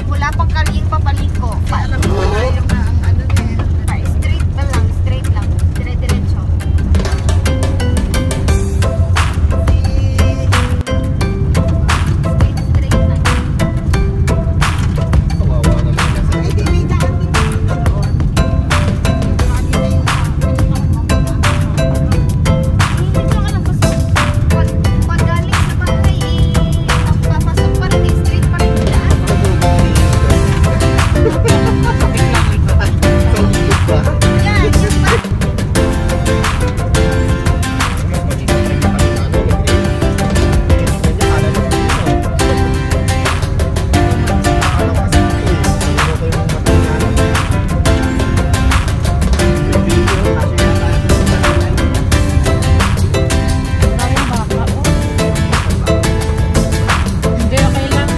wala pang kaling papaliko. Alam mo na yung ano eh. Straight pa lang, straight lang. Dire-diretso. Straight lang. Kawawa naman kasi. Ay, di daan dito. Hindi ka lang kasi pag galing sa bahay papasok pa rin, straight pa rin yung daan. Yan, yun pa. Hindi, okay lang.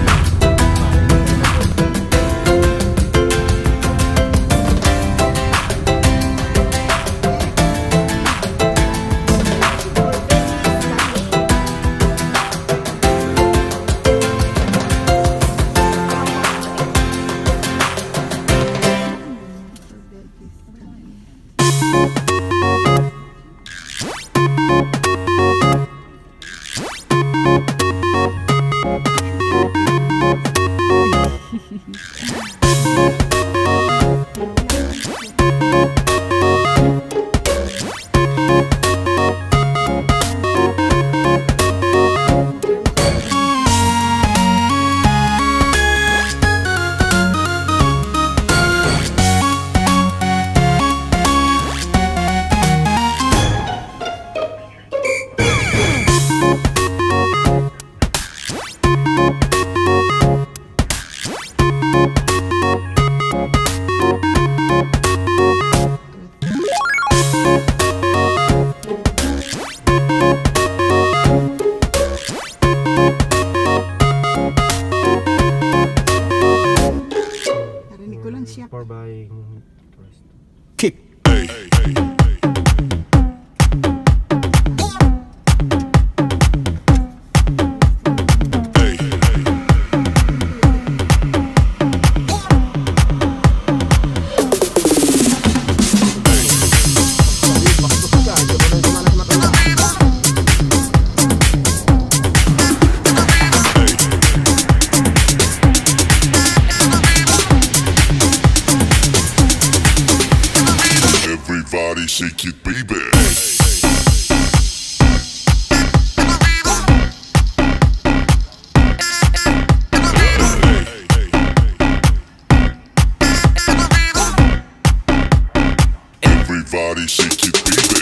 Narinig ko lang siya. For buying first. Kick. Everybody shake it, baby. Everybody shake it, baby.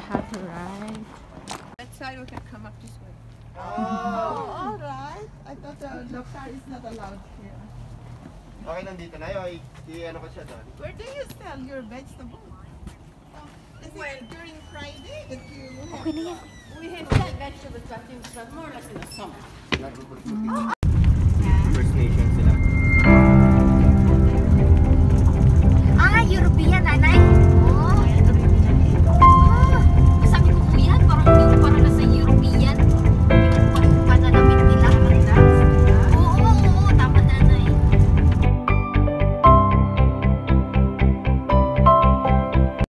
have to ride. That side we can come up this way. Oh, all right. I thought the car is not allowed here. Okay, nandito na yun. I-ano ko siya doon. Where do you sell your vegetables? Is it during Friday that you have? Okay na yan. We have some vegetables, but it's more or less in the summer.